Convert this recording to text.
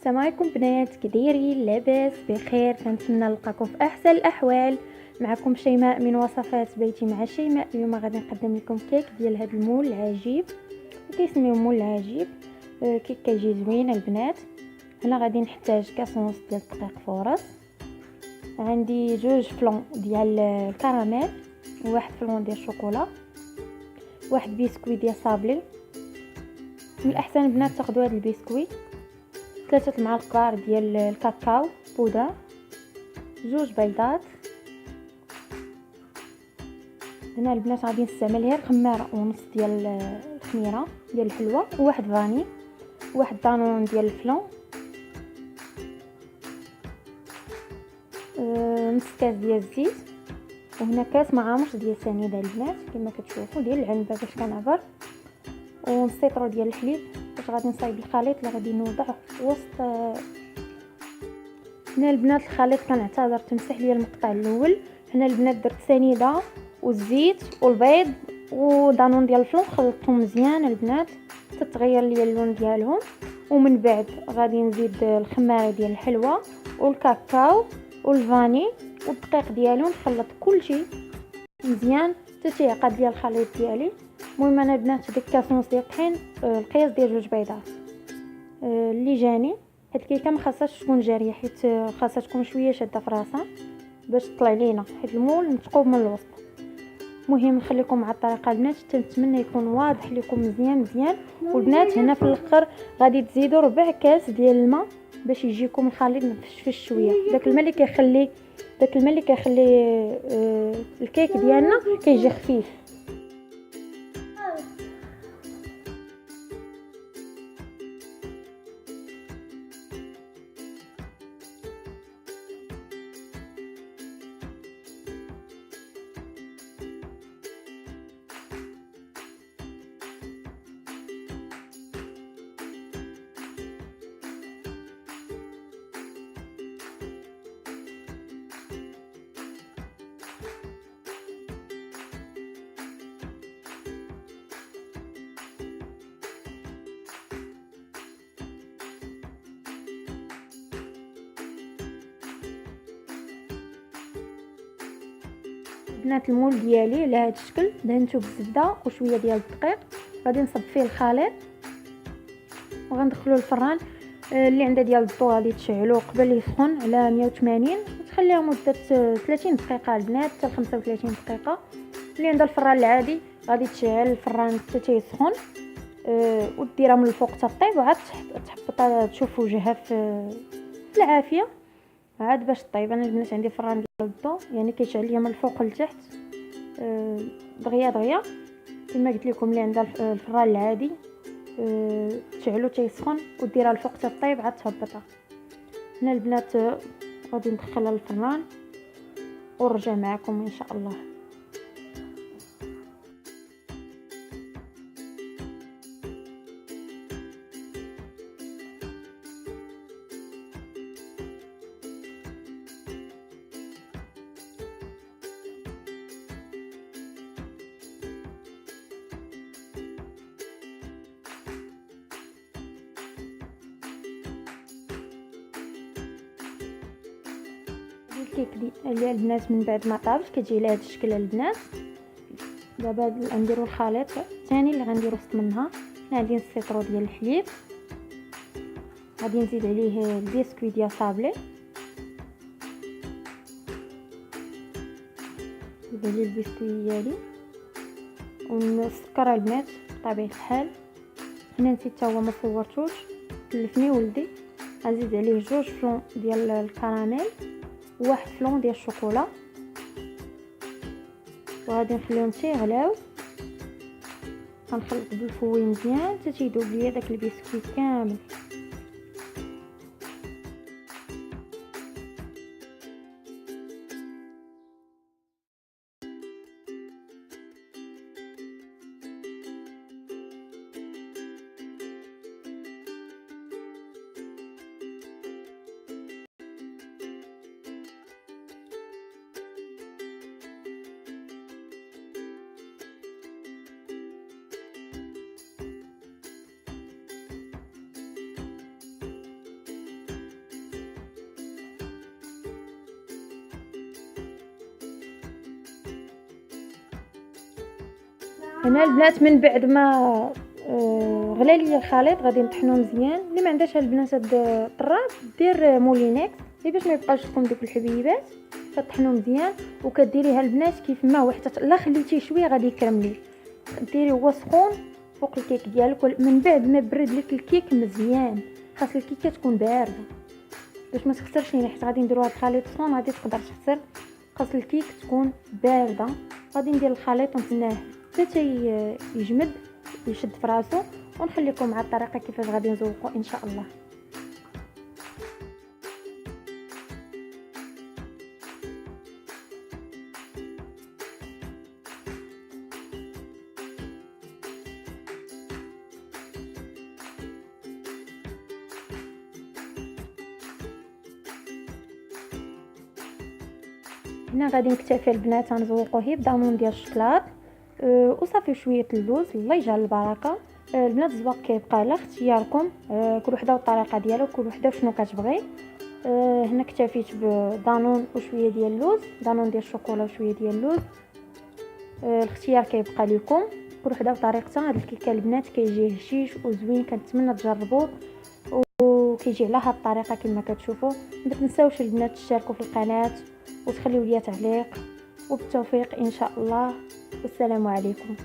السلام عليكم بنات، كي دايرين؟ لاباس بخير؟ كنتمنى نلقاكم في احسن الاحوال. معكم شيماء من وصفات بيتي مع شيماء. اليوم غادي نقدم لكم كيك ديال هذا المول العجيب، كيسميوه مول العجيب. كيك كيجي زوين البنات. هنا غادي نحتاج كاس ونص ديال الدقيق فورس، عندي جوج فلون ديال الكراميل، وواحد فلون ديال الشوكولا، واحد بسكوي ديال صابلي. من الاحسن البنات تاخذوا هذا البسكوي، 3 معالق كبار ديال الكاكاو بودره، جوج بيضات. هنا البنات غادي نستعمل غير خماره ونص ديال الخميره ديال الحلوى، وواحد فاني، واحد دانون ديال الفلون، نص كاس ديال الزيت، وهنا كاس معامش ديال سنيده البنات كما كتشوفوا ديال العنبه باش كنعبر، ونص لتر ديال الحليب باش غادي نصايب الخليط اللي غادي نوضعه وسط. هنا البنات الخليط كنعتذر تمسح ليا المقطع الاول. هنا البنات درت سنيده والزيت والبيض ودانون ديال الفلون، خلطتهم مزيان البنات تتغير ليا اللون ديالهم، ومن بعد غادي نزيد الخماره ديال الحلوى والكاكاو والفاني والدقيق ديالهم، نخلط كلشي مزيان حتى تيعقد ليا الخليط ديالي. المهم انا البنات ديك كاس ونص ديال الطحين، القياس ديال 2 بيضات اللي جاني. هاد الكيكه ما خاصهاش تكون جاريه، حيت خاصها تكون شويه شاده في راسها باش تطلع لينا، حيت المول متقوب من الوسط. مهم نخليكم مع الطريقه البنات، نتمنى يكون واضح لكم مزيان. والبنات هنا في الاخر غادي تزيدوا ربع كاس ديال الماء باش يجيكم الخليط مفشفش شويه. داك الماء اللي كيخلي الكيك ديالنا كيجي خفيف. بنات المول ديالي على هذا الشكل دهنته بالزبده وشويه ديال الدقيق، غادي نصب فيه الخليط وغندخلو الفران اللي عندها ديال الضو، غادي تشعلو قبل يسخن على 180 وتخليها مده 30 دقيقه البنات حتى 35 دقيقه. اللي عندها الفران العادي غادي تشعل الفران حتى تيسخن، وديرها من الفوق تطيب، وعاد تحبطها تشوف وجهها في العافيه عاد باش طيب. انا البنات عندي فران ديال الضو، يعني كيشعل ليا من الفوق لتحت دغيا كما قلت لكم. اللي عندها الفران العادي تشعلو تيسخن وديرها الفوق تطيب عاد تهبطها. هنا البنات غادي ندخلها للفران ونرجع معكم ان شاء الله. الكيك ديال البنات من بعد ما طابت كتجي على هذا الشكل البنات. دابا غنديروا الخليط الثاني اللي غنديروا وسط منها. هنا عندي نص لتر ديال الحليب، غادي نزيد عليه البسكوي ديال صابلي، نزيد عليه البسكوي ديالي ونسكر البنات بطبيعه الحال. هنا نسيت حتى هو ما صورتوش، كلفني ولدي. غنزيد عليه 2 فلون ديال الكراميل وواحد فلون ديال الشوكولا، وغادي نخليهم تيغلاو. غنخلط بالفوي مزيان حتى تيذوب ليا داك البسكويت كامل. هنا البنات من بعد ما غلى لي الخليط غادي نطحنو مزيان. اللي ما عندهاش البنات هاد الطراب دير مولينيك باش ما يبقاش لكم دوك الحبيبات. كطحنو مزيان وكديريها البنات كيف ما هو حتى لا خليتيه شويه غادي يكرملي. ديري هو سخون فوق الكيك ديالك. من بعد ما برد لك الكيك مزيان خاص الكيكه تكون بارده باش ما تخسرش لينا، حيت غادي نديرو هاد الخليط سخون غادي تقدر تخسر. خاص الكيك تكون بارده. غادي ندير الخليط ونتناه حتى يجمد يشد فراسو، ونخليكم مع الطريقه كيفاش غادي نزوقو ان شاء الله. هنا غادي نكتفي البنات نزوقوه بدانون ديال الشكلاط وصافي شويه اللوز. الله يجعل البركه. البنات الزواق كيبقى على اختياركم، كل وحده والطريقه ديالها وكل وحده شنو كتبغي. هنا اكتفيت بدانون وشويه ديال اللوز، دانون ديال الشوكولا وشويه ديال اللوز. الاختيار كيبقى لكم، كل وحده بطريقتها. هاد الكيكه البنات كيجي هشيش وزوين، كنتمنى تجربوه وكيجي على هاد الطريقه كما كتشوفوا. ما تنساوش البنات تشاركوا في القناه وتخليوا لي تعليق، وبالتوفيق ان شاء الله. والسلام عليكم.